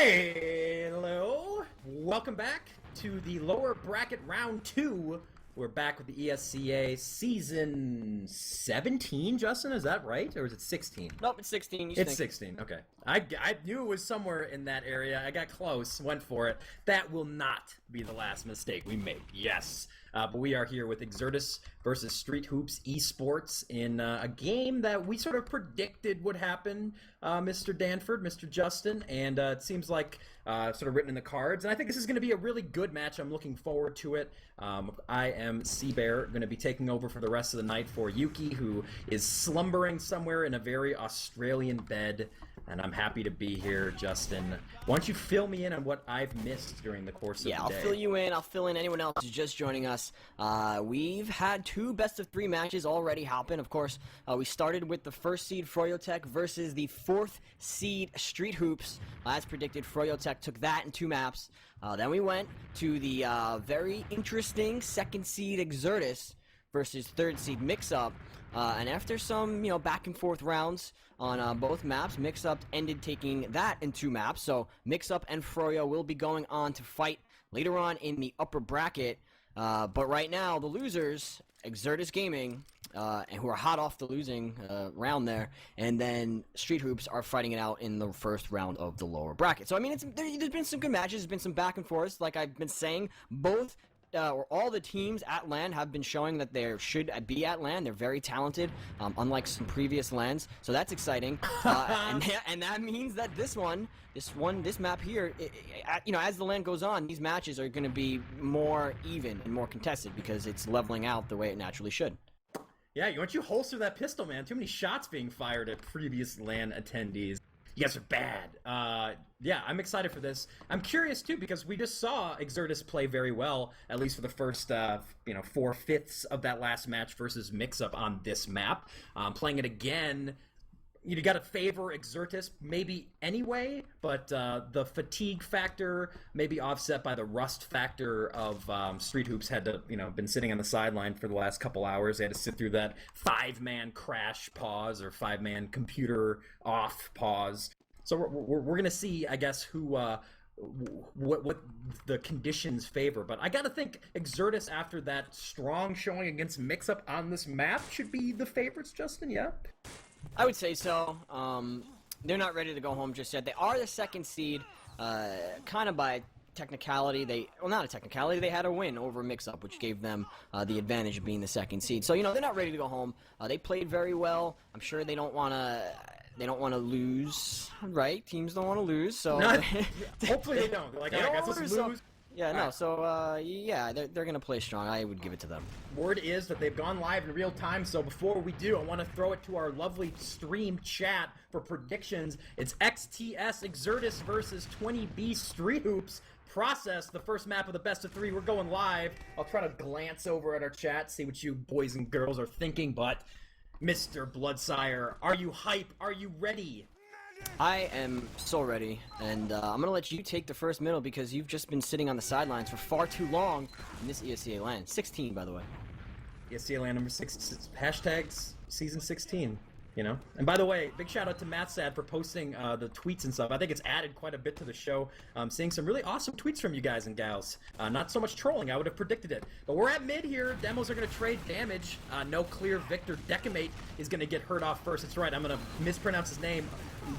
Hello! Welcome back to the lower bracket round 2. We're back with the ESEA season 17, Justin, is that right? Or is it 16? Nope, it's 16. It's 16, okay. I knew it was somewhere in that area. I got close, went for it. That will not be the last mistake we make, yes. But we are here with Exertus versus Street Hoops Esports in a game that we sort of predicted would happen, Mr. Danford, Mr. Justin, and it seems like sort of written in the cards. And I think this is going to be a really good match. I'm looking forward to it. I am Seabear, going to be taking over for the rest of the night for Yuki, who is slumbering somewhere in a very Australian bed. And I'm happy to be here, Justin. Why don't you fill me in on what I've missed during the course of the day? Yeah, I'll fill you in. I'll fill in anyone else who's just joining us. We've had 2 best-of-3 matches already happen. Of course, we started with the first seed Froyotech versus the 4th seed Street Hoops. As predicted, Froyotech took that in 2 maps. Then we went to the very interesting 2nd seed Exertus versus 3rd seed Mix-Up. And after some, back and forth rounds on both maps, Mix-Up ended taking that in 2 maps. So Mix-Up and Froyo will be going on to fight later on in the upper bracket. But right now, the losers, Exertus Gaming, and who are hot off the losing round there, and then Street Hoops are fighting it out in the first round of the lower bracket. So, I mean, there's been some good matches. There's been some back and forth. Like I've been saying, both or all the teams at LAN have been showing that they should be at LAN. They're very talented, unlike some previous LANs. So that's exciting, and that means that this map here, as the LAN goes on, these matches are going to be more even and more contested because it's leveling out the way it naturally should. Yeah, why don't you holster that pistol, man? Too many shots being fired at previous LAN attendees. You guys are bad. Yeah, I'm excited for this. I'm curious, too, because we just saw Exertus play very well, at least for the first, 4/5 of that last match versus Mix-Up on this map. Playing it again, you got to favor Exertus maybe anyway, but the fatigue factor may be offset by the rust factor of Street Hoops had to, been sitting on the sideline for the last couple hours. They had to sit through that 5-man crash pause or 5-man computer off pause. So we're gonna see, I guess, who what the conditions favor. But I gotta think Exertus, after that strong showing against Mix-Up on this map, should be the favorites, Justin, yeah? I would say so. They're not ready to go home just yet. They are the 2nd seed, kind of by technicality. Not a technicality, they had a win over Mix-Up, which gave them the advantage of being the 2nd seed. So, they're not ready to go home. They played very well. I'm sure they don't want to lose, right? Teams don't want to lose, so... Hopefully they don't. They're like, I guess let's lose. Yeah, no, so, yeah, they're going to play strong. I would give it to them. Word is that they've gone live in real time, so before we do, I want to throw it to our lovely stream chat for predictions. It's XTS Exertus versus 20B Street Hoops. Process, the first map of the best-of-3. We're going live. I'll try to glance over at our chat, see what you boys and girls are thinking, but Mr. Bloodsire, are you hype? Are you ready? I am so ready, and I'm going to let you take the first middle because you've just been sitting on the sidelines for far too long in this ESEA LAN. 16, by the way. ESEA LAN number 6, hashtags season 16. And by the way, big shout out to MattSad for posting the tweets and stuff. I think it's added quite a bit to the show. Seeing some really awesome tweets from you guys and gals. Not so much trolling, I would have predicted it. But we're at mid here. Demos are going to trade damage. No clear victor. Decimate is going to get hurt off first. That's right, I'm going to mispronounce his name.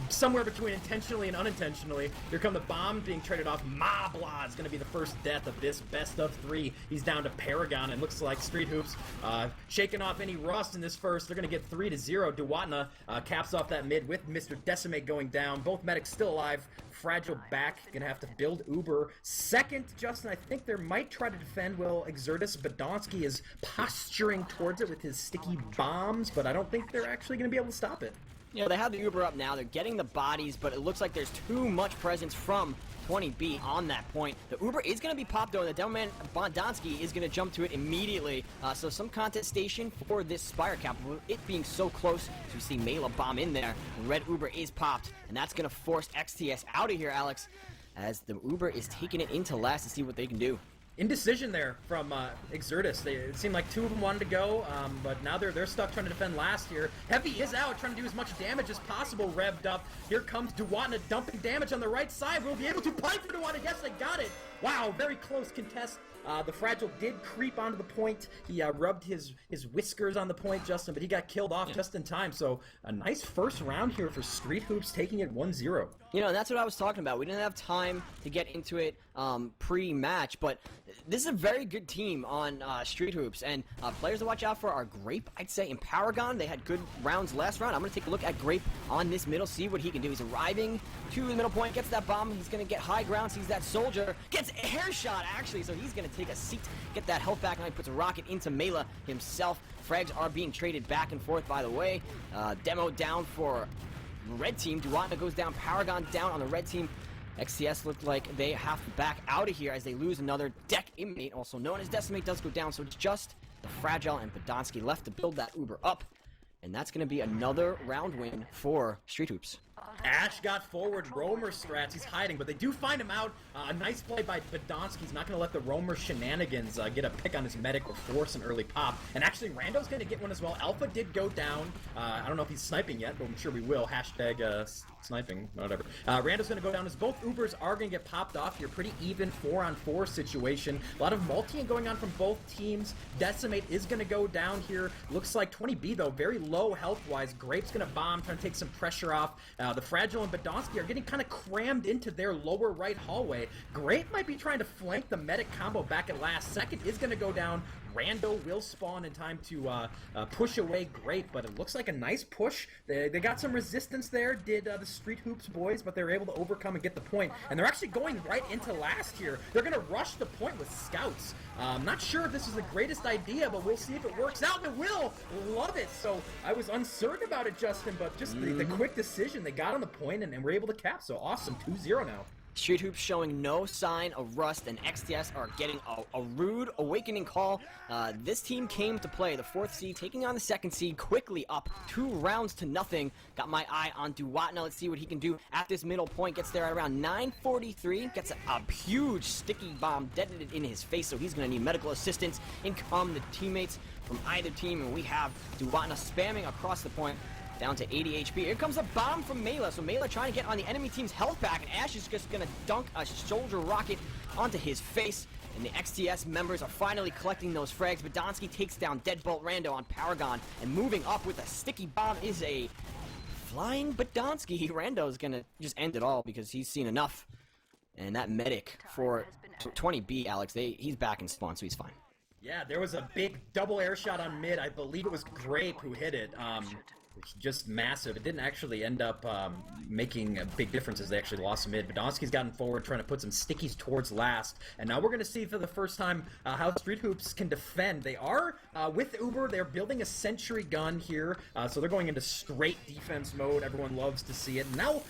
Somewhere between intentionally and unintentionally. Here come the bomb being traded off. Mabla is going to be the first death of this best-of-3. He's down to Paragon, and looks like Street Hoops shaking off any rust in this first. They're going to get 3-0. Duwatna caps off that mid with Mr. Decimate going down. Both medics still alive. Fragile back. Going to have to build Uber. Second, Justin, I think they might try to defend Will Exertus. Badonsky is posturing towards it with his sticky bombs, but I don't think they're actually going to be able to stop it. They have the Uber up now. They're getting the bodies, but it looks like there's too much presence from 20B on that point. The Uber is going to be popped, though, and the Demoman Bondonsky is going to jump to it immediately. So some contestation for this Spire cap, it being so close. So we see Mela bomb in there. The red Uber is popped, and that's going to force XTS out of here, Alex, as the Uber is taking it into last to see what they can do. indecision there from Exertus. It seemed like two of them wanted to go, but now they're stuck trying to defend last here. Heavy is out, trying to do as much damage as possible, revved up. Here comes Duwatna dumping damage on the right side. We'll be able to pipe for Duwatna. Yes, they got it. Wow, very close contest. The Fragile did creep onto the point. He rubbed his whiskers on the point, Justin, but he got killed off just in time. So a nice first round here for Street Hoops, taking it 1-0. You know, and that's what I was talking about. We didn't have time to get into it pre-match, but this is a very good team on Street Hoops, and players to watch out for are Grape, I'd say, and Paragon. They had good rounds last round. I'm going to take a look at Grape on this middle, see what he can do. He's arriving to the middle point, gets that bomb. He's going to get high ground, sees that soldier, gets air shot, actually, so he's going to take a seat, get that health back, and he puts a rocket into Mela himself. Frags are being traded back and forth, by the way. Demo down for red team. Duwatna goes down, Paragon down on the red team. XTS looked like they have to back out of here as they lose another deck inmate, also known as Decimate, does go down, so it's just the Fragile and Podonsky left to build that Uber up. And that's going to be another round win for Street Hoops. Ash got forward, Roamer strats, he's hiding, but they do find him out. A nice play by Podonsky. He's not going to let the Roamer shenanigans get a pick on his medic or force an early pop. And actually, Rando's going to get one as well. Alpha did go down. I don't know if he's sniping yet, but I'm sure we will. Hashtag sniping, whatever. Rando's going to go down as both Ubers are going to get popped off here. Pretty even 4-on-4 situation. A lot of multi going on from both teams. Decimate is going to go down here. Looks like 20B, though, very low health-wise. Grape's going to bomb, trying to take some pressure off. The Fragile and Podonsky are getting kind of crammed into their lower right hallway. Grape might be trying to flank the medic combo back at last. Second is going to go down. Rando will spawn in time to push away Grape, but it looks like a nice push. They got some resistance there, did the Street Hoops boys, but they were able to overcome and get the point. And they're actually going right into last here. They're going to rush the point with scouts. Not sure if this is the greatest idea, but we'll see if it works out. It will! Love it! So I was uncertain about it, Justin, but just the quick decision. They got on the point and were able to cap. So awesome, 2-0 now. Street Hoops showing no sign of rust, and XTS are getting a rude awakening call. This team came to play the 4th seed, taking on the 2nd seed, quickly up 2 rounds to nothing. Got my eye on Duwatna. Let's see what he can do at this middle point. Gets there at around 9:43. Gets a huge sticky bomb detonated in his face, so he's going to need medical assistance. In come the teammates from either team, and we have Duwatna spamming across the point. Down to 80 HP. Here comes a bomb from Mela. So Mela trying to get on the enemy team's health pack, and Ash is just going to dunk a soldier rocket onto his face. And the XTS members are finally collecting those frags. Podonsky takes down Deadbolt Rando on Paragon, and moving up with a sticky bomb is a flying Podonsky. Rando is going to just end it all because he's seen enough. And that medic for 20B, Alex, he's back in spawn, so he's fine. Yeah, there was a big double air shot on mid. I believe it was Grape who hit it. It's just massive. It didn't actually end up making a big difference as they actually lost mid. Podonsky's gotten forward, trying to put some stickies towards last. And now we're going to see for the first time how Street Hoops can defend. They are, with Uber, they're building a sentry gun here. So they're going into straight defense mode. Everyone loves to see it. And now,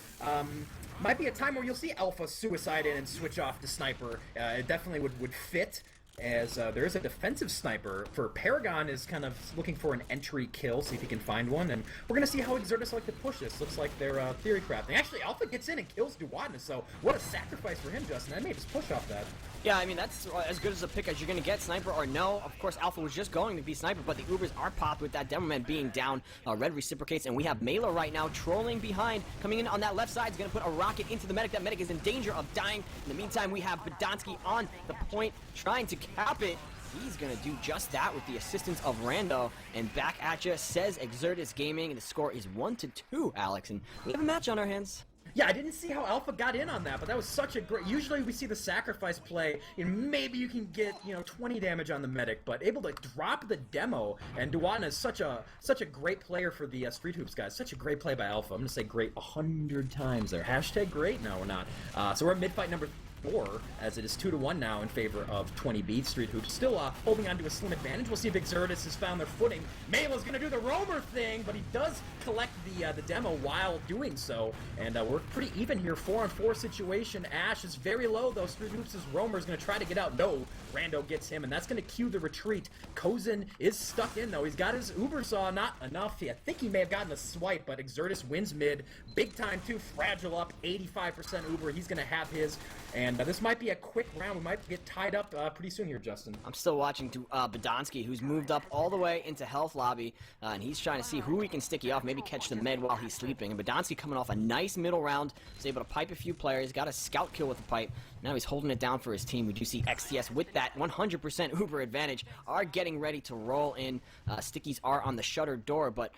might be a time where you'll see Alpha suicide in and switch off the sniper. It definitely would fit. As there is a defensive sniper for Paragon is kind of looking for an entry kill, see if he can find one, and we're going to see how Exertus like to push this. Looks like they're theory crafting. Actually, Alpha gets in and kills Duwatna, so what a sacrifice for him, Justin. I may just push off that. Yeah, I mean, that's as good as a pick as you're going to get, sniper or no. Of course, Alpha was just going to be sniper, but the Ubers are popped with that Demo Man being down. Red reciprocates, and we have Mela right now trolling behind. Coming in on that left side, is going to put a rocket into the medic. That medic is in danger of dying. In the meantime, we have Podonsky on the point, trying to cap it. He's going to do just that with the assistance of Rando. And back at you, says Exertus Gaming. The score is 1-2, Alex, and we have a match on our hands. Yeah, I didn't see how Alpha got in on that, but that was such a great... Usually we see the sacrifice play, and maybe you can get, 20 damage on the medic, but able to drop the demo, and Duwatna is such a great player for the Street Hoops guys. Such a great play by Alpha. I'm going to say great 100 times there. Hashtag great? No, we're not. So we're at mid-fight number 4, as it is 2-1 now in favor of 20B. Street Hoops still holding on to a slim advantage. We'll see if Exertus has found their footing. Mela's going to do the roamer thing, but he does collect the demo while doing so, and we're pretty even here. 4-on-4 situation. Ash is very low, though. Street Hoops' roamer is going to try to get out. No, Rando gets him, and that's going to cue the retreat. Kozin is stuck in, though. He's got his Uber Saw, not enough. I think he may have gotten a swipe, but Exertus wins mid. Big time, too. Fragile up, 85% Uber. He's going to have his, and And this might be a quick round. We might get tied up pretty soon here, Justin. I'm still watching Badonsky, who's moved up all the way into health lobby, and he's trying to see who he can sticky off, maybe catch the med while he's sleeping. And Badonsky coming off a nice middle round, was able to pipe a few players, got a scout kill with the pipe. Now he's holding it down for his team. We do see XTS with that 100% Uber advantage are getting ready to roll in. Stickies are on the shutter door, but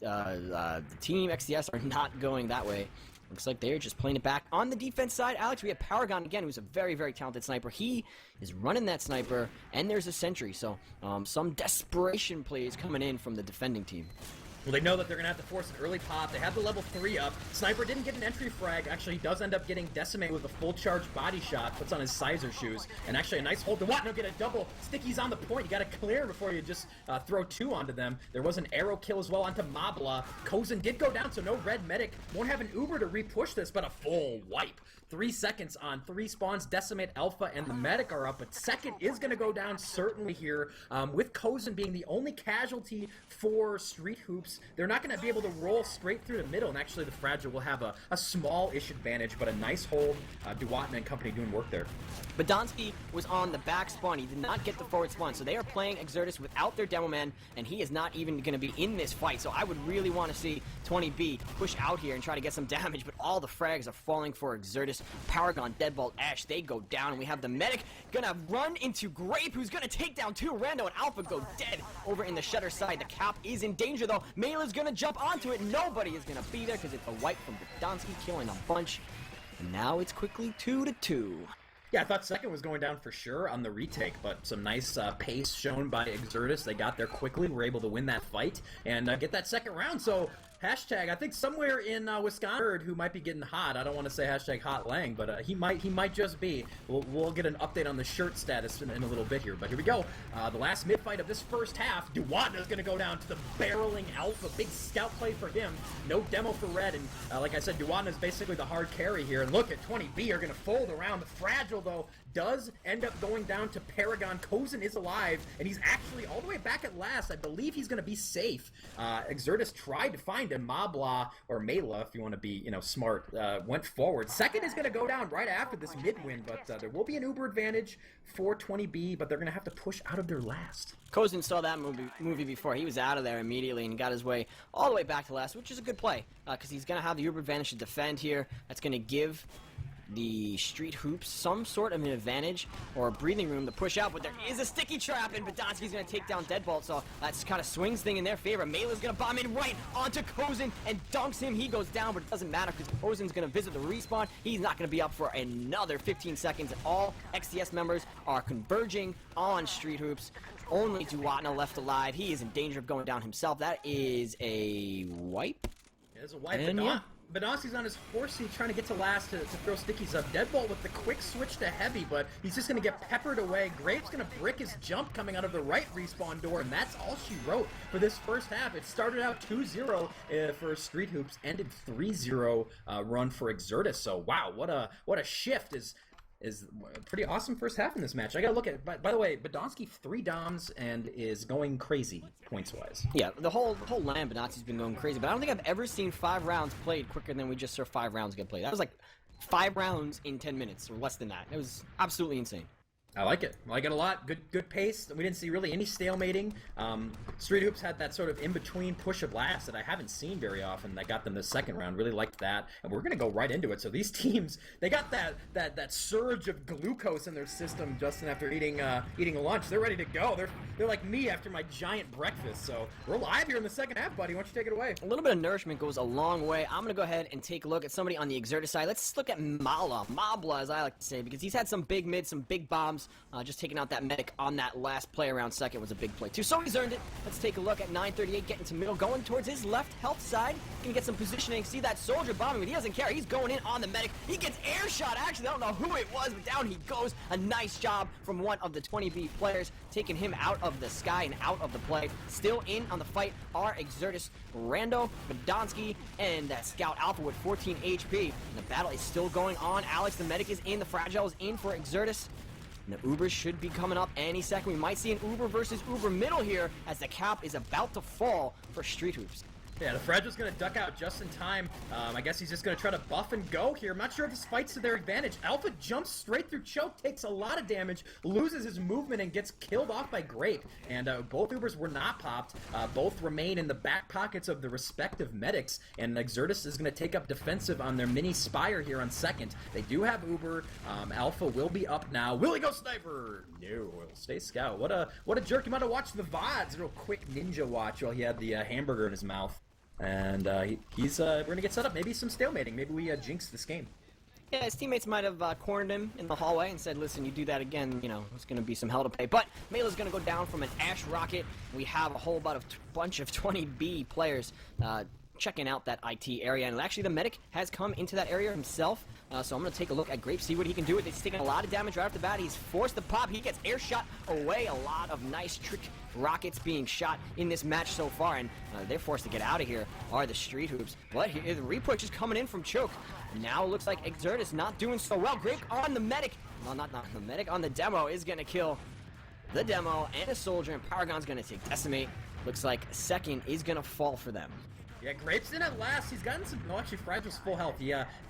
the team XTS are not going that way. Looks like they're just playing it back. On the defense side, Alex, we have Paragon again, who's a very, very talented sniper. He is running that sniper, and there's a sentry. So some desperation plays coming in from the defending team. Well, they know that they're going to have to force an early pop. They have the level 3 up. Sniper didn't get an entry frag. Actually, he does end up getting decimated with a full charge body shot. Puts on his Sizer shoes. And actually, a nice hold. DeWatno get a double. Sticky's on the point. You got to clear before you just throw 2 onto them. There was an arrow kill as well onto Mabla. Kozen did go down, so no red medic. Won't have an Uber to re-push this, but a full wipe. 3 seconds on 3 spawns. Decimate Alpha and the medic are up, but second is going to go down certainly here. With Kozen being the only casualty for Street Hoops, they're not going to be able to roll straight through the middle, and actually the Fragile will have a small-ish advantage, but a nice hold. DeWatno and company doing work there. Badonsky was on the back spawn. He did not get the forward spawn, so they are playing Exertus without their demo man, and he is not even going to be in this fight. So I would really want to see 20B push out here and try to get some damage, but all the frags are falling for Exertus. Paragon, Deadbolt, Ash, they go down, and we have the medic gonna run into Grape, who's gonna take down 2. Rando and Alpha go dead over in the shutter side. The cap is in danger, though. Mela's gonna jump onto it. Nobody is gonna be there because it's a wipe from Badonsky, killing a bunch. And now it's quickly 2-2. Yeah, I thought second was going down for sure on the retake, but some nice pace shown by Exertus. They got there quickly, were able to win that fight, and get that second round. So, hashtag, I think somewhere in Wisconsin, who might be getting hot. I don't want to say hashtag hot Lang, but he might just be. We'll get an update on the shirt status in a little bit here, but here we go. The last mid-fight of this first half, DeWatno is going to go down to the barreling Alpha. Big scout play for him. No demo for Red, and like I said, DeWatno is basically the hard carry here. And look at 20B are going to fold around. The Fragile, though, does end up going down to Paragon. Kozen is alive, and he's actually all the way back at last. I believe he's going to be safe. Exertus tried to find him. Mabla, or Mela, if you want to be, smart, went forward. Second is going to go down right after this mid-win, but there will be an Uber advantage for 20B, but they're going to have to push out of their last. Kozen saw that movie before. He was out of there immediately and got his way all the way back to last, which is a good play, because he's going to have the Uber advantage to defend here. That's going to give the Street Hoops some sort of an advantage or a breathing room to push out, but there is a sticky trap, and Badonsky's going to take down Deadbolt, so that's kind of swings thing in their favor. Mela's going to bomb in right onto Kozen and dunks him. He goes down, but it doesn't matter because Kozen's going to visit the respawn. He's not going to be up for another 15 seconds, and all XTS members are converging on Street Hoops. Only DeWatno left alive. He is in danger of going down himself. That is a wipe. There's a wipe. And yeah. Badonsky's on his horse seat trying to get to last to throw stickies up. Deadbolt with the quick switch to heavy, but he's just going to get peppered away. Grape's going to brick his jump coming out of the right respawn door, and that's all she wrote for this first half. It started out 2-0 for Street Hoops, ended 3-0 run for Exertus. So wow, what a shift is a pretty awesome first half in this match. I gotta look at, by the way, Badonsky 3 doms and is going crazy points-wise. Yeah, the whole LAN, Badonsky's been going crazy, but I don't think I've ever seen 5 rounds played quicker than we just saw 5 rounds get played. That was like 5 rounds in 10 minutes, or less than that. It was absolutely insane. I like it. I like it a lot. Good pace. We didn't see really any stalemating. Street Hoops had that sort of in-between push of last that I haven't seen very often that got them the second round. Really liked that. And we're going to go right into it. So these teams, they got that surge of glucose in their system, Justin, after eating lunch. They're ready to go. They're like me after my giant breakfast. So we're live here in the second half, buddy. Why don't you take it away? A little bit of nourishment goes a long way. I'm going to go ahead and take a look at somebody on the Exertus side. Let's look at Mabla, as I like to say, because he's had some big mids, some big bombs. Just taking out that medic on that last play around second was a big play too. So he's earned it. Let's take a look at 938 getting to middle, going towards his left health side. Gonna get some positioning. See that soldier bombing, but he doesn't care. He's going in on the medic. He gets air shot. Actually, I don't know who it was, but down he goes. A nice job from one of the 20B players, taking him out of the sky and out of the play. Still in on the fight are Exertus, Rando, Badonsky, and that Scout Alpha with 14 HP. And the battle is still going on. Alex, the medic, is in. The Fragile is in for Exertus. And the Uber should be coming up any second. We might see an Uber versus Uber middle here as the cap is about to fall for Street Hoops. Yeah, the Fragile's going to duck out just in time. I guess he's just going to try to buff and go here. I'm not sure if this fight's to their advantage. Alpha jumps straight through choke, takes a lot of damage, loses his movement, and gets killed off by Grape. And both Ubers were not popped. Both remain in the back pockets of the respective medics. And Exertus is going to take up defensive on their mini Spire here on second. They do have Uber. Alpha will be up now. Will he go Sniper? No, he'll stay Scout. What a jerk. You might have watched the VODs. Real quick ninja watch while he had the hamburger in his mouth. And we're gonna get set up. Maybe some stalemating. Maybe we jinx this game. Yeah, his teammates might have cornered him in the hallway and said, listen, you do that again, you know, it's going to be some hell to pay. But Melee's going to go down from an Ash Rocket. We have a whole bunch of 20B players checking out that IT area. And actually, the medic has come into that area himself. So I'm going to take a look at Grape, see what he can do with it. He's taking a lot of damage right off the bat. He's forced to pop. He gets air shot away. A lot of nice trick rockets being shot in this match so far. And they're forced to get out of here are the Street Hoops. But the repush is coming in from Choke. Now it looks like Exertus not doing so well. Grape on the medic. No, not the medic. On the demo is going to kill the demo and a soldier. And Paragon's going to take Decimate. Looks like second is going to fall for them. Yeah, Grape's in at last. He's gotten some... No, actually, Fragile's full health.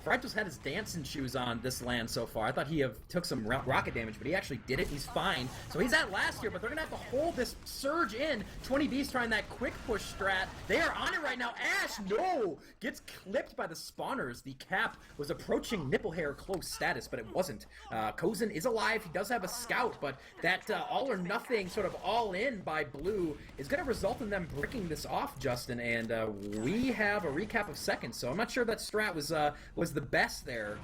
Fragile's had his dancing shoes on this LAN so far. I thought he took some rocket damage, but he actually did it. He's fine. So he's at last here, but they're going to have to hold this surge in. 20B's trying that quick push strat. They are on it right now. Ash, no! Gets clipped by the spawners. The cap was approaching nipple hair close status, but it wasn't. Kozin is alive. He does have a scout, but that all or nothing sort of all in by Blue is going to result in them breaking this off, Justin, and we have a recap of second, so I'm not sure that strat was the best there.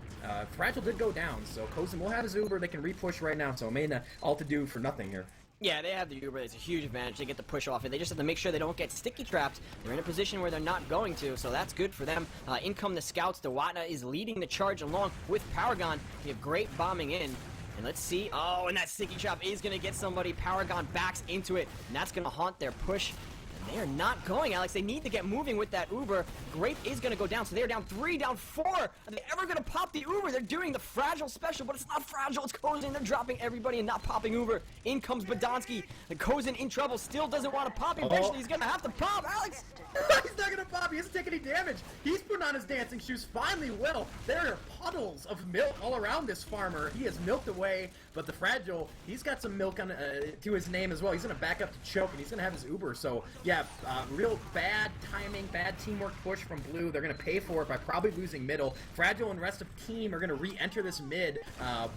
Fragile did go down, so Kozin will have his Uber. They can repush right now, so I mean, all to do for nothing here. Yeah, they have the Uber. It's a huge advantage. They get the push off, and they just have to make sure they don't get sticky trapped. They're in a position where they're not going to, so that's good for them. In come the scouts. Dewatna is leading the charge along with Paragon. We have Great bombing in. And let's see. Oh, and that sticky trap is going to get somebody. Paragon backs into it, and that's going to haunt their push. They are not going, Alex. They need to get moving with that Uber. Grape is going to go down, so they're down 3, down 4. Are they ever going to pop the Uber? They're doing the Fragile special, but it's not Fragile. It's Kozin. They're dropping everybody and not popping Uber. In comes Badonsky. The Kozin in trouble, still doesn't want to pop. Eventually, he's going to have to pop. Alex! He's not going to pop. He doesn't take any damage. He's putting on his dancing shoes. Finally will. There are puddles of milk all around this farmer. He has milked away, but the Fragile, he's got some milk on to his name as well. He's going to back up to choke, and he's going to have his Uber. So, yeah, real bad timing, bad teamwork push from Blue. They're going to pay for it by probably losing middle. Fragile and rest of team are going to re-enter this mid,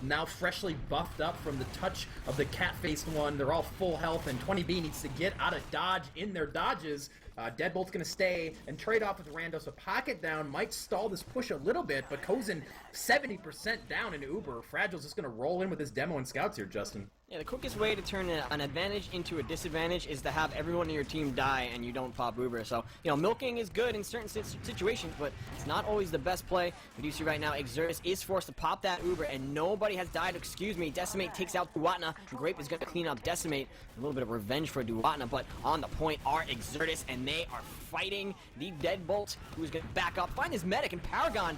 now freshly buffed up from the touch of the cat-faced one. They're all full health, and 20B needs to get out of dodge in their dodges. Deadbolt's going to stay and trade off with Rando, so Pocket down might stall this push a little bit, but Kozin 70% down in Uber. Fragile's just going to roll in with his demo and scouts here, Justin. Yeah, the quickest way to turn an advantage into a disadvantage is to have everyone in your team die and you don't pop Uber. So, you know, milking is good in certain situations, but it's not always the best play. We do see right now Exertus is forced to pop that Uber, and nobody has died. Excuse me. Decimate takes out Dewatna. Grape is going to clean up Decimate. A little bit of revenge for Dewatna, but on the point are Exertus, and they are fighting the Deadbolt, who's going to back up, find his medic, and Paragon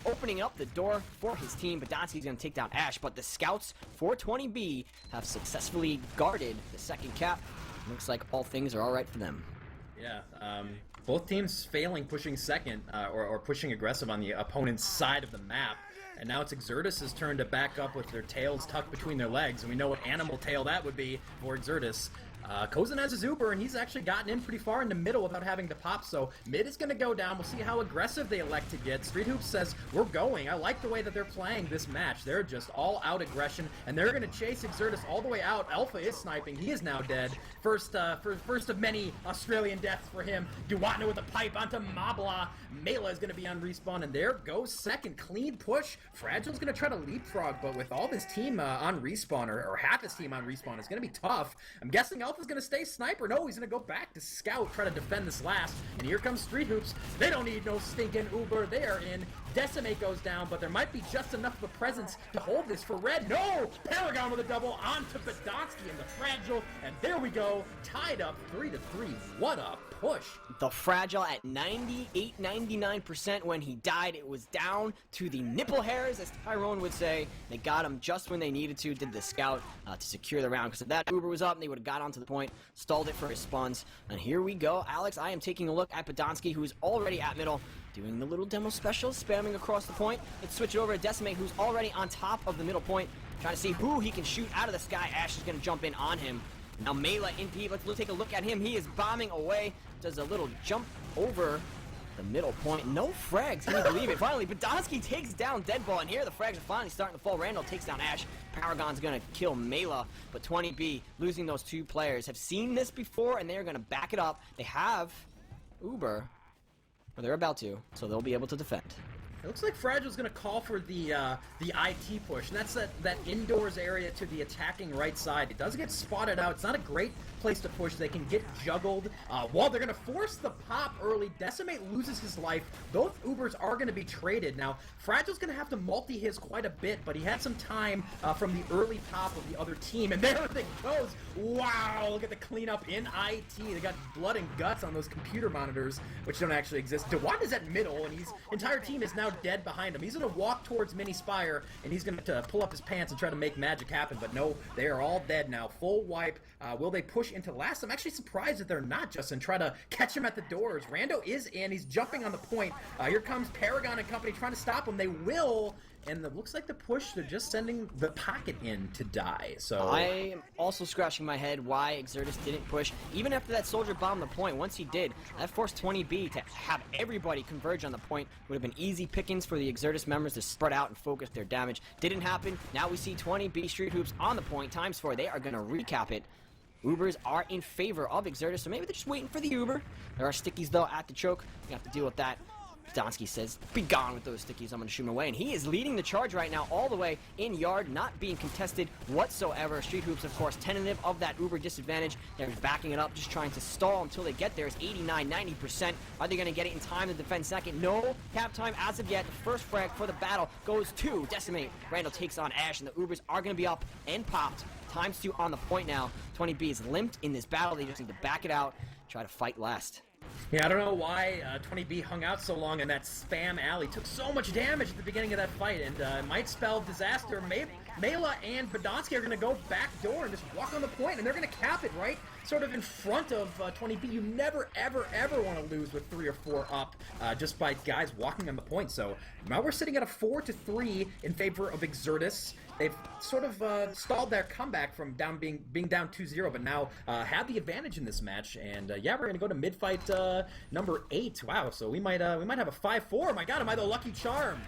opening up the door for his team. Badonsky's going to take down Ash, but the scouts for 20B have successfully guarded the second cap. Looks like all things are all right for them. Yeah, both teams failing pushing second, or pushing aggressive on the opponent's side of the map. And now it's Exertus' turn to back up with their tails tucked between their legs, and we know what animal tail that would be for Exertus. Kozin has his Uber, and he's actually gotten in pretty far in the middle without having to pop, so mid is going to go down. We'll see how aggressive they elect to get. Street Hoops says, we're going. I like the way that they're playing this match. They're just all-out aggression, and they're going to chase Exertus all the way out. Alpha is sniping. He is now dead. First of many Australian deaths for him. Dewatna with a pipe onto Mabla. Mela is going to be on respawn, and there goes second. Clean push. Fragile's going to try to leapfrog, but with all this team on respawn, or half his team on respawn, it's going to be tough. I'm guessing Alpha's going to stay sniper. No, he's going to go back to scout, try to defend this last. And here comes Street Hoops. They don't need no stinking Uber. They are in. Decimate goes down, but there might be just enough of a presence to hold this for red. No! Paragon with a double onto Badonsky and the Fragile. And there we go. Tied up 3-3. What a push. The Fragile at 98, 99% when he died. It was down to the nipple hairs, as Tyrone would say. They got him just when they needed to, did the scout to secure the round. Because if that Uber was up, they would have got onto the point, stalled it for his spawns. And here we go. Alex, I am taking a look at Podonsky, who's already at middle, doing the little demo special, spamming across the point. Let's switch it over to Decimate, who's already on top of the middle point, trying to see who he can shoot out of the sky. Ash is going to jump in on him. Now Mela in P, let's take a look at him. He is bombing away, does a little jump over the middle point. No frags, can you believe it? Finally, Podonsky takes down Deadball, and here the frags are finally starting to fall. Randall takes down Ash. Paragon's gonna kill Mela, but 20B losing those two players have seen this before, and they're gonna back it up. They have Uber, or they're about to, so they'll be able to defend. It looks like Fragile's going to call for the IT push, and that's that indoors area to the attacking right side. It does get spotted out. It's not a great place to push. They can get juggled. While they're going to force the pop early, Decimate loses his life. Both Ubers are going to be traded. Now, Fragile's going to have to multi-his quite a bit, but he had some time from the early pop of the other team, and there it goes. Wow, look at the cleanup in IT. They got blood and guts on those computer monitors, which don't actually exist. Dewan is at middle, and his entire team is now dead behind him. He's going to walk towards Mini Spire, and he's going to pull up his pants and try to make magic happen, but no, they are all dead now. Full wipe. Will they push into last? I'm actually surprised that they're not, Justin. Try to catch him at the doors. Rando is in. He's jumping on the point. Here comes Paragon and company trying to stop him. They will, and it looks like the push, they're just sending the pocket in to die. So I am also scratching my head why Exertus didn't push. Even after that soldier bombed the point, once he did, that forced 20B to have everybody converge on the point. Would have been easy pickings for the Exertus members to spread out and focus their damage. Didn't happen. Now we see 20B Street Hoops on the point, ×4. They are going to recap it. Ubers are in favor of Exertus, so maybe they're just waiting for the Uber. There are stickies, though, at the choke. We have to deal with that. Podonsky says, be gone with those stickies, I'm going to shoot him away. And he is leading the charge right now all the way in yard, not being contested whatsoever. Street Hoops, of course, tentative of that Uber disadvantage. They're backing it up, just trying to stall until they get there. It's 89, 90%. Are they going to get it in time to defend second? No cap time as of yet. The first frag for the battle goes to Decimate. Randall takes on Ash, and the Ubers are going to be up and popped. ×2 on the point now. 20B is limped in this battle. They just need to back it out, try to fight last. Yeah, I don't know why 20B hung out so long in that spam alley. Took so much damage at the beginning of that fight, and it might spell disaster. Mela and Podonsky are going to go back door and just walk on the point, and they're going to cap it right sort of in front of 20B. You never, ever, ever want to lose with 3 or 4 up just by guys walking on the point. So now we're sitting at a 4-3 in favor of Exertus. They've sort of stalled their comeback from being down 2-0, but now have the advantage in this match. And yeah, we're gonna go to mid fight number 8. Wow, so we might have a 5-4. My God, am I the lucky charm?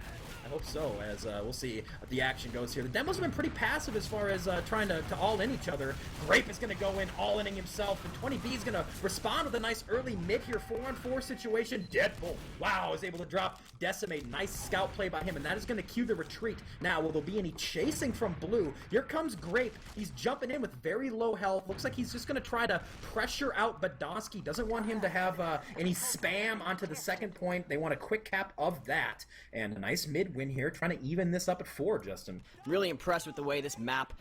I hope so, as we'll see if the action goes here. The demos have been pretty passive as far as trying to all-in each other. Grape is going to go in, all-inning himself, and 20B is going to respond with a nice early mid here, 4-on-4 situation. Deadpool, wow, is able to drop Decimate. Nice scout play by him, and that is going to cue the retreat. Now, will there be any chasing from Blue? Here comes Grape. He's jumping in with very low health. Looks like he's just going to try to pressure out Podonsky. Doesn't want him to have any spam onto the second point. They want a quick cap of that, and a nice mid win here, trying to even this up at 4, Justin. Really impressed with the way this map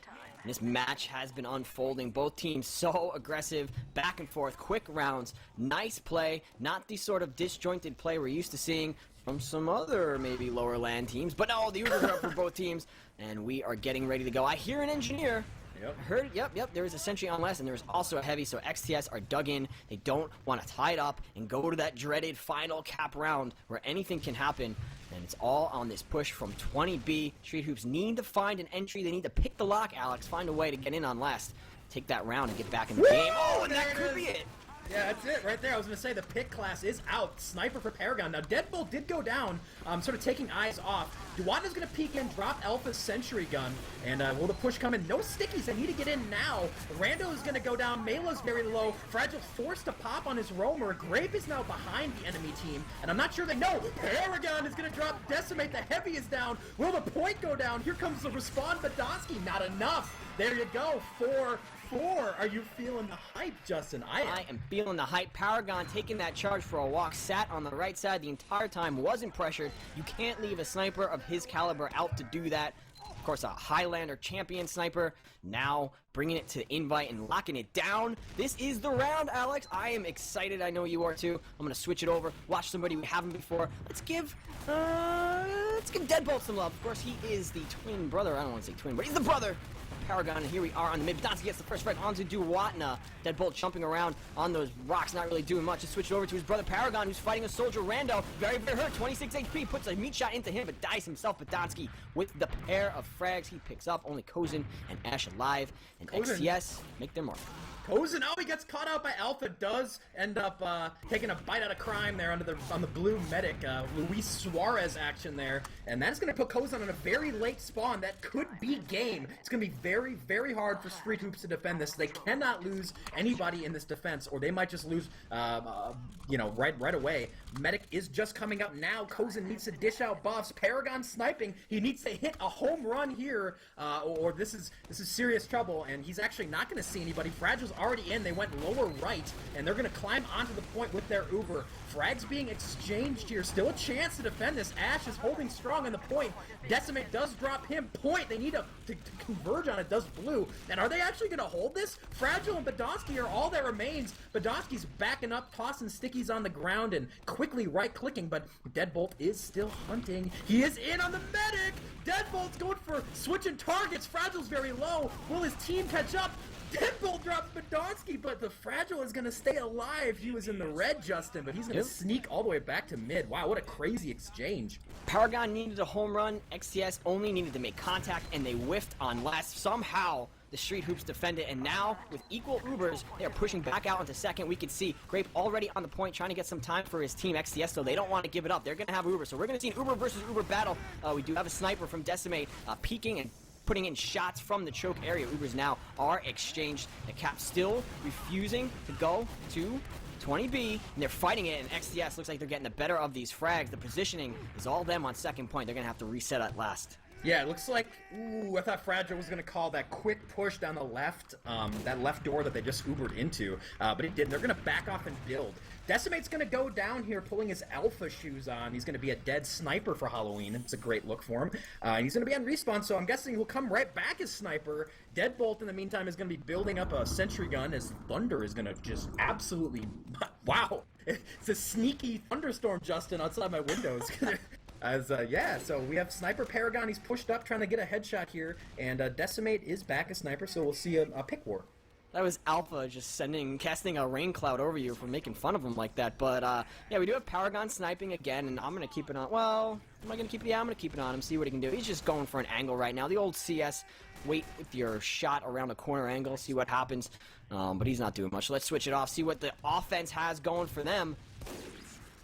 and this match has been unfolding. Both teams so aggressive, back and forth, quick rounds, nice play, not the sort of disjointed play we're used to seeing from some other maybe lower land teams, but no, the Ubers are up for both teams, and we are getting ready to go. I hear an engineer. Yep. I heard, yep, there is a sentry on last, and there is also a heavy, so XTS are dug in. They don't want to tie it up and go to that dreaded final cap round where anything can happen, and it's all on this push from 20B. Street Hoops need to find an entry. They need to pick the lock, Alex, find a way to get in on last, take that round and get back in the game. Oh, and that could be it. Yeah, that's it right there. I was going to say the pick class is out. Sniper for Paragon. Now, Deadbolt did go down, sort of taking eyes off. Duwana's going to peek in, drop Alpha's Sentry Gun, and will the push come in? No stickies. They need to get in now. Rando is going to go down. Mela's very low. Fragile forced to pop on his roamer. Grape is now behind the enemy team, and I'm not sure they know. Paragon is going to drop Decimate. The heavy is down. Will the point go down? Here comes the respawn. Podonsky, not enough. There you go. 4-4. Are you feeling the hype, Justin? I am feeling the hype. Paragon taking that charge for a walk, sat on the right side the entire time, wasn't pressured. You can't leave a sniper of his caliber out to do that. Of course, a Highlander champion sniper, now bringing it to invite and locking it down. This is the round, Alex. I am excited. I know you are too. I'm going to switch it over, watch somebody we haven't before. Let's give Deadbolt some love. Of course, he is the twin brother. I don't want to say twin, but he's the brother of Paragon, and here we are on the mid. Badonski gets the first frag onto Duwatna. Deadbolt jumping around on those rocks, not really doing much. Just switch it over to his brother Paragon, who's fighting a soldier Rando. Very, very hurt. 26 HP. Puts a meat shot into him, but dies himself. Badonski with the pair of frags he picks up. Only Kozin and Ash alive. And XCS make their mark. Kozin, oh, he gets caught out by Alpha. Does end up taking a bite out of crime there on the blue medic. Luis Suarez action there, and that's going to put Kozin on a very late spawn. That could be game. It's going to be very, very hard for Street Hoops to defend this. They cannot lose anybody in this defense, or they might just lose, right away. Medic is just coming up now. Kozin needs to dish out buffs. Paragon sniping. He needs to hit a home run here, or this is serious trouble. And he's actually not going to see anybody. Fragile's already in. They went lower right, and they're going to climb onto the point with their Uber. Frags being exchanged here. Still a chance to defend this. Ash is holding strong on the point. Decimate does drop him. Point. They need to converge on it. Does blue. And are they actually going to hold this? Fragile and Badonski are all that remains. Badonski's backing up, tossing stickies on the ground and quickly right-clicking, but Deadbolt is still hunting. He is in on the medic. Deadbolt's going for switching targets. Fragile's very low. Will his team catch up? Deadbolt drops Badonski, but the Fragile is going to stay alive. He was in the red, Justin, but he's going to sneak all the way back to mid. Wow, what a crazy exchange. Paragon needed a home run. XTS only needed to make contact, and they whiffed on last. Somehow, the Street Hoops defend it, and now, with equal Ubers, they are pushing back out into second. We can see Grape already on the point, trying to get some time for his team, XTS, so they don't want to give it up. They're going to have Uber, so we're going to see an Uber versus Uber battle. We do have a sniper from Decimate peeking and putting in shots from the choke area. Ubers now are exchanged. The Cap still refusing to go to 20B, and they're fighting it, and XTS looks like they're getting the better of these frags. The positioning is all them on second point. They're going to have to reset at last. Yeah, it looks like, I thought Fragile was going to call that quick push down the left, that left door that they just Ubered into, but it didn't. They're going to back off and build. Decimate's going to go down here pulling his alpha shoes on. He's going to be a dead sniper for Halloween. It's a great look for him. He's going to be on respawn, so I'm guessing he'll come right back as sniper. Deadbolt, in the meantime, is going to be building up a sentry gun as Thunder is going to just absolutely... Wow! It's a sneaky thunderstorm, Justin, outside my windows. So we have Sniper Paragon. He's pushed up, trying to get a headshot here, and Decimate is back as sniper, so we'll see a pick war. That was Alpha just casting a rain cloud over you for making fun of him like that. But, yeah, we do have Paragon sniping again, and I'm going to keep it on. Well, am I going to keep it? Yeah, I'm going to keep it on him, see what he can do. He's just going for an angle right now. The old CS, wait with your shot around a corner angle, see what happens. But he's not doing much. Let's switch it off, see what the offense has going for them.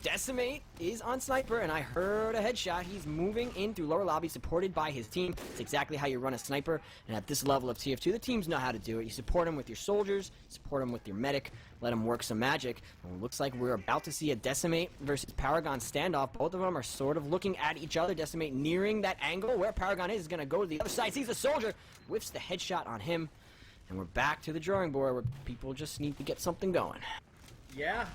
Decimate is on sniper, and I heard a headshot. He's moving in through lower lobby, supported by his team. It's exactly how you run a sniper, and at this level of TF2, the teams know how to do it. You support them with your soldiers, support them with your medic, let them work some magic. And it looks like we're about to see a Decimate versus Paragon standoff. Both of them are sort of looking at each other. Decimate nearing that angle where Paragon is going to go to the other side. Sees a soldier, whiffs the headshot on him, and we're back to the drawing board where people just need to get something going. Yeah,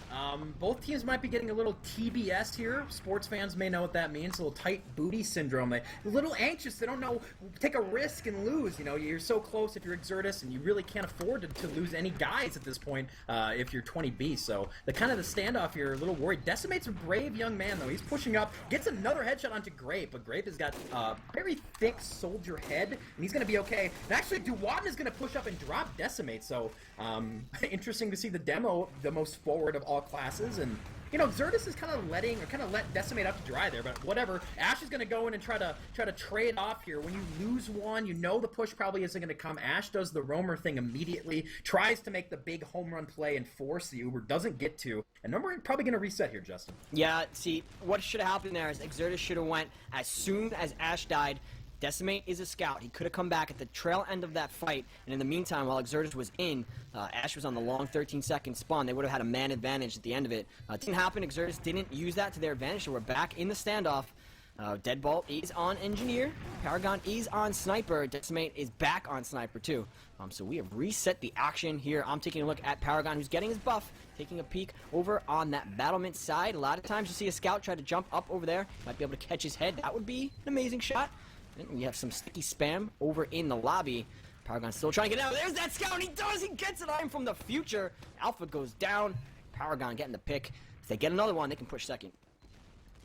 both teams might be getting a little TBS here. Sports fans may know what that means, a little tight booty syndrome. They're a little anxious. They don't know, take a risk and lose. You know, you're so close if you're Exertus, and you really can't afford to lose any guys at this point if you're 20B. So the standoff here, a little worried. Decimate's a brave young man, though. He's pushing up, gets another headshot onto Grape, but Grape has got a very thick soldier head, and he's going to be okay. And actually, Duwatna is going to push up and drop Decimate, so interesting to see the demo, the most forward of all classes, and you know, Exertus is kind of let Decimate out to dry there, but whatever. Ash is going to go in and try to trade off here. When you lose one, you know the push probably isn't going to come. Ash does the roamer thing immediately, tries to make the big home run play and force the Uber, doesn't get to, and then we're probably going to reset here, Justin. Yeah, see, what should have happened there is Exertus should have went as soon as Ash died. Decimate is a scout. He could have come back at the trail end of that fight, and in the meantime, while Exertus was in, Ash was on the long 13-second spawn. They would have had a man advantage at the end of it. It didn't happen. Exertus didn't use that to their advantage, so we're back in the standoff. Deadbolt is on Engineer. Paragon is on Sniper. Decimate is back on Sniper, too. So we have reset the action here. I'm taking a look at Paragon, who's getting his buff, taking a peek over on that battlement side. A lot of times you see a scout try to jump up over there. Might be able to catch his head. That would be an amazing shot. And we have some sticky spam over in the lobby. Paragon's still trying to get out. There's that scout. He does. He gets it. I'm from the future. Alpha goes down. Paragon getting the pick. If they get another one, they can push second.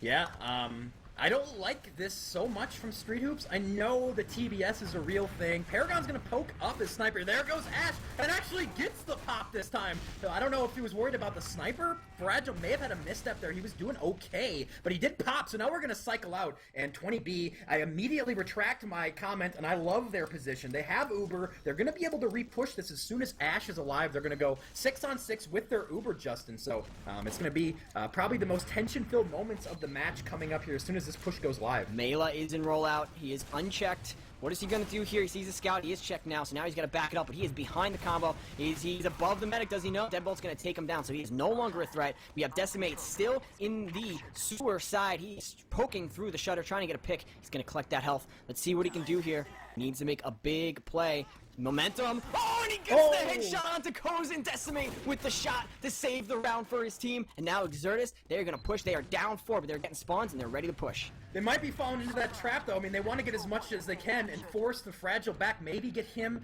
Yeah, I don't like this so much from Street Hoops. I know the TBS is a real thing. Paragon's gonna poke up his sniper. There goes Ash, and actually gets the pop this time. So I don't know if he was worried about the sniper. Fragile may have had a misstep there. He was doing okay, but he did pop, so now we're gonna cycle out. And 20B, I immediately retract my comment, and I love their position. They have Uber. They're gonna be able to re-push this as soon as Ash is alive. They're gonna go 6-on-6 with their Uber, Justin. So it's gonna be probably the most tension-filled moments of the match coming up here as soon as this push goes live. Mela is in rollout. He is unchecked. What is he going to do here? He sees a scout. He is checked now, so now he's got to back it up, but he is behind the combo. He's above the medic. Does he know? Deadbolt's going to take him down, so he is no longer a threat. We have Decimate still in the sewer side. He's poking through the shutter, trying to get a pick. He's going to collect that health. Let's see what he can do here. Needs to make a big play. Momentum. Oh, and he gets the headshot onto Kozin. Decimate with the shot to save the round for his team. And now Exertus, they're going to push. They are down 4, but they're getting spawns, and they're ready to push. They might be falling into that trap, though. I mean, they want to get as much as they can and force the Fragile back, maybe get him.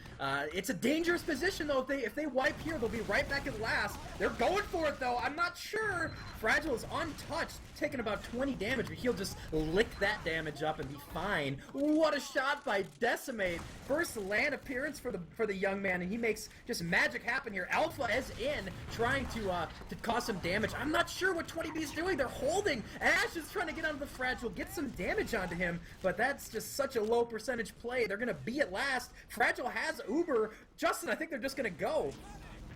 It's a dangerous position, though. If they wipe here, they'll be right back at last. They're going for it, though. I'm not sure. Fragile is untouched, taking about 20 damage, but he'll just lick that damage up and be fine. What a shot by Decimate. First LAN appearance for the young man, and he makes just magic happen here. Alpha is in, trying to cause some damage. I'm not sure what 20B is doing. They're holding. Ash is trying to get onto the Fragile, get some damage onto him, but that's just such a low percentage play. They're going to be at last. Fragile has Uber. Justin, I think they're just going to go.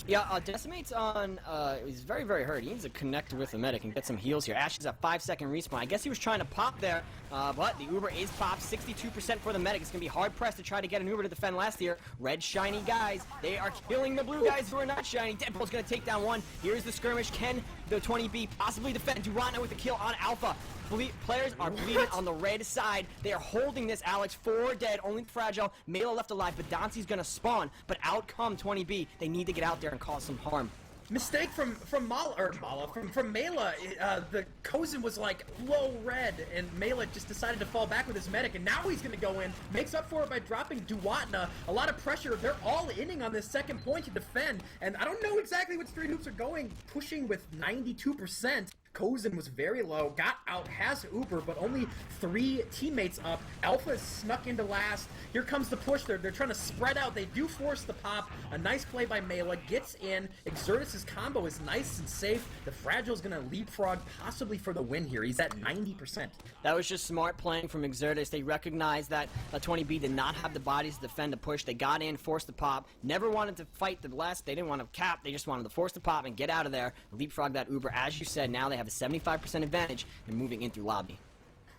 Yeah, Decimate's on, he's very, very hurt. He needs to connect with the medic and get some heals here. Ash is a 5-second respawn. I guess he was trying to pop there, but the Uber is popped. 62% for the medic. It's going to be hard-pressed to try to get an Uber to defend last year. Red shiny guys, they are killing the blue guys who are not shiny. Deadbolt's going to take down one. Here's the skirmish. Can the 20B possibly defend Durana with a kill on Alpha? Players are bleeding on the red side. They are holding this, Alex. 4 dead, only Fragile. Mela left alive, but Dancy's gonna spawn. But out come 20B. They need to get out there and cause some harm. Mistake from Mela. The Kozin was like low red, and Mela just decided to fall back with his medic, and now he's gonna go in, makes up for it by dropping Duatna. A lot of pressure. They're all inning on this second point to defend, and I don't know exactly what Street Hoops are going, pushing with 92%. Kozin was very low, got out, has Uber, but only 3 teammates up. Alpha is snuck into last. Here comes the push. They're trying to spread out. They do force the pop. A nice play by Mela. Gets in. Exertus' combo is nice and safe. The Fragile's going to leapfrog possibly for the win here. He's at 90%. That was just smart playing from Exertus. They recognized that 20B did not have the bodies to defend the push. They got in, forced the pop. Never wanted to fight the blast. They didn't want to cap. They just wanted to force the pop and get out of there. Leapfrog that Uber. As you said, now they have a 75% advantage and moving in through lobby.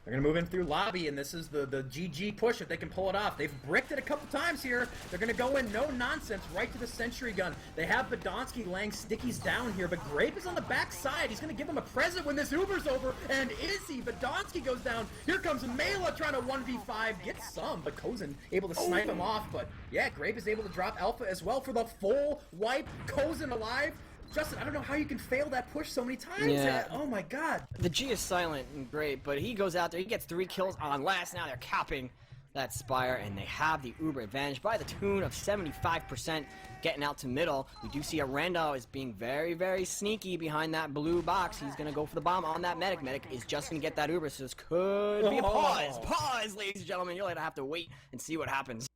They're going to move in through lobby, and this is the GG push if they can pull it off. They've bricked it a couple times here. They're going to go in, no nonsense, right to the sentry gun. They have Badonsky laying stickies down here, but Grape is on the back side. He's going to give him a present when this Uber's over, and is he? Badonsky goes down. Here comes Mela trying to 1v5, gets some, but Kozin able to snipe him off. But yeah, Grape is able to drop Alpha as well for the full wipe. Kozin alive. Justin, I don't know how you can fail that push so many times. Yeah. Oh my god. The G is silent and great, but he goes out there, he gets 3 kills on last. Now they're capping that Spire, and they have the Uber advantage by the tune of 75%, getting out to middle. We do see Arendo is being very, very sneaky behind that blue box. He's going to go for the bomb on that medic. Medic is just going to get that Uber, so this could be a pause. Pause, ladies and gentlemen. You'll have to wait and see what happens.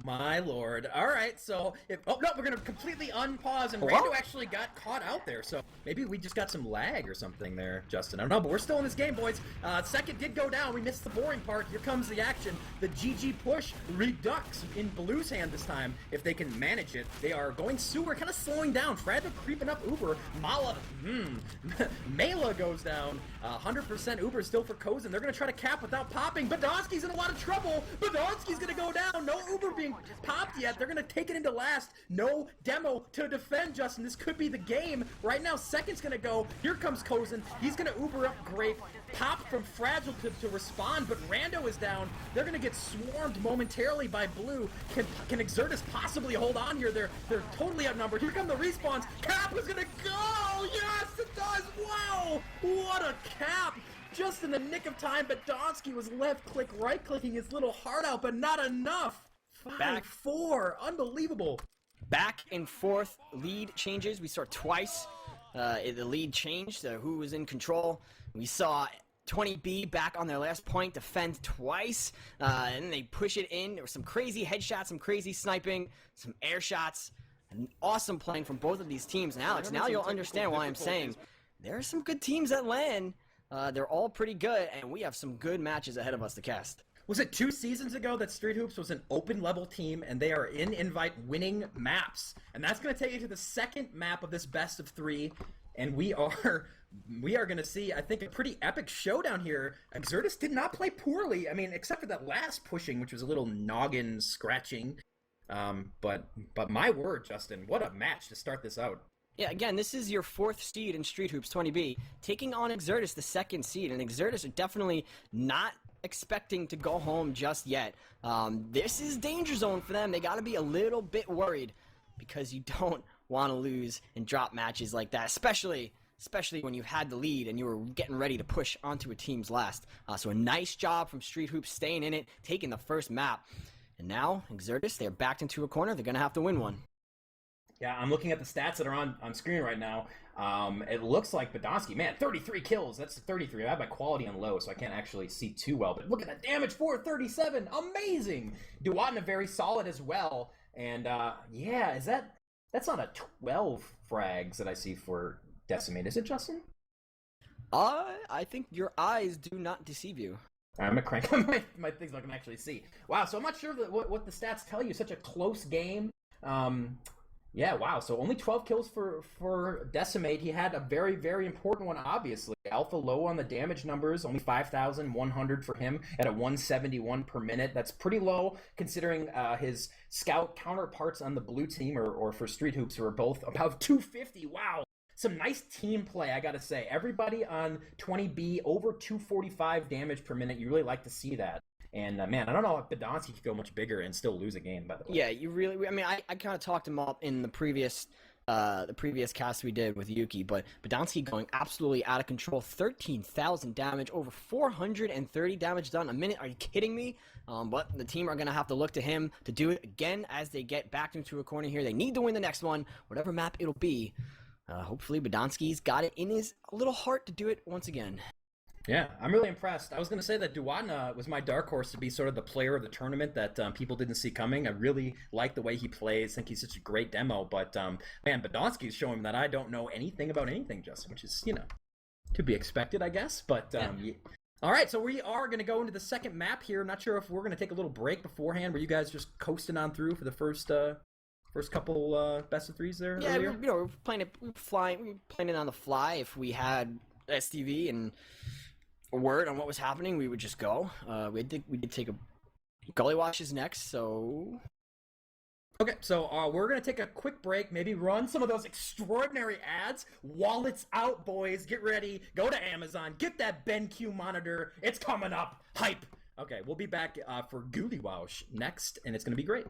My lord. Alright, so oh no, we're gonna completely unpause, and Rando actually got caught out there, so maybe we just got some lag or something there, Justin. I don't know, but we're still in this game, boys. Second did go down. We missed the boring part. Here comes the action. The GG push redux in Blue's hand this time, if they can manage it. They are going sewer, kind of slowing down. Fragile creeping up Uber. Mela goes down. 100% Uber still for Kozin. They're gonna try to cap without popping. Badonsky's in a lot of trouble. Badonsky's gonna go down. No Uber being popped yet. They're gonna take it into last. No demo to defend, Justin. This could be the game. Right now, second's gonna go. Here comes Kozin. He's gonna Uber up Grape. Pop from Fragile to respond, but Rando is down. They're gonna get swarmed momentarily by Blue. Can Exertus possibly hold on here? They're totally outnumbered. Here come the respawns. Cap is gonna go! Yes, it does! Wow! What a cap! just in the nick of time. Badonsky was left-click, right-clicking his little heart out, but not enough. 5-4. Unbelievable. Back and forth lead changes. We saw twice the lead changed. Who was in control? We saw 20B back on their last point, defend twice, and then they push it in. There were some crazy headshots, some crazy sniping, some air shots. An awesome playing from both of these teams. And Alex, now you'll understand why I'm saying there are some good teams at LAN. They're all pretty good, and we have some good matches ahead of us to cast. Was it 2 seasons ago that Street Hoops was an open-level team, and they are in invite winning maps? And that's going to take you to the second map of this best of 3, and we are going to see, I think, a pretty epic showdown here. Exertus did not play poorly. I mean, except for that last pushing, which was a little noggin scratching. But my word, Justin, what a match to start this out. Yeah, again, this is your 4th seed in Street Hoops 20B, taking on Exertus, the 2nd seed, and Exertus are definitely not expecting to go home just yet. This is danger zone for them. They got to be a little bit worried because you don't want to lose and drop matches like that, especially when you've had the lead and you were getting ready to push onto a team's last. So a nice job from Street Hoops staying in it, taking the first map. And now, Exertus, they're backed into a corner. They're going to have to win one. Yeah, I'm looking at the stats that are on screen right now. It looks like Badonsky, man, 33 kills. That's 33. I have my quality on low, so I can't actually see too well. But look at that damage, 437. Amazing. Duwatna very solid as well. And yeah, that's on a 12 frags that I see for Decimate. Is it, Justin? I think your eyes do not deceive you. I'm gonna crank on my things so I can actually see. Wow, so I'm not sure what the stats tell you. Such a close game. Yeah, wow. So only 12 kills for Decimate. He had a very, very important one, obviously. Alpha low on the damage numbers, only 5,100 for him at a 171 per minute. That's pretty low considering his scout counterparts on the blue team or for Street Hoops who are both about 250. Wow. Some nice team play, I gotta say. Everybody on 20B over 245 damage per minute. You really like to see that. And man, I don't know if Badonsky could go much bigger and still lose a game, by the way. Yeah, you really. I mean, I kind of talked him up in the previous cast we did with Yuki, but Badonsky going absolutely out of control. 13,000 damage, over 430 damage done a minute. Are you kidding me? But the team are gonna have to look to him to do it again as they get backed into a corner here. They need to win the next one, whatever map it'll be. Hopefully, Badonsky's got it in his little heart to do it once again. Yeah, I'm really impressed. I was going to say that Duwatna was my dark horse to be sort of the player of the tournament that people didn't see coming. I really like the way he plays. I think he's such a great demo. But, man, Badonsky's showing that I don't know anything about anything, Justin, which is, to be expected, I guess. But, yeah. All right, so we are going to go into the second map here. I'm not sure if we're going to take a little break beforehand. Were you guys just coasting on through for the first couple best of threes there? Yeah, earlier? we're playing it on the fly. If we had STV and a word on what was happening, we would just go. We did take a gully washes next, so okay, so we're gonna take a quick break, maybe run some of those extraordinary ads. Wallets out, boys, get ready, go to Amazon, get that BenQ monitor, it's coming up, hype. Okay, we'll be back for Gully Wash next, and it's gonna be great.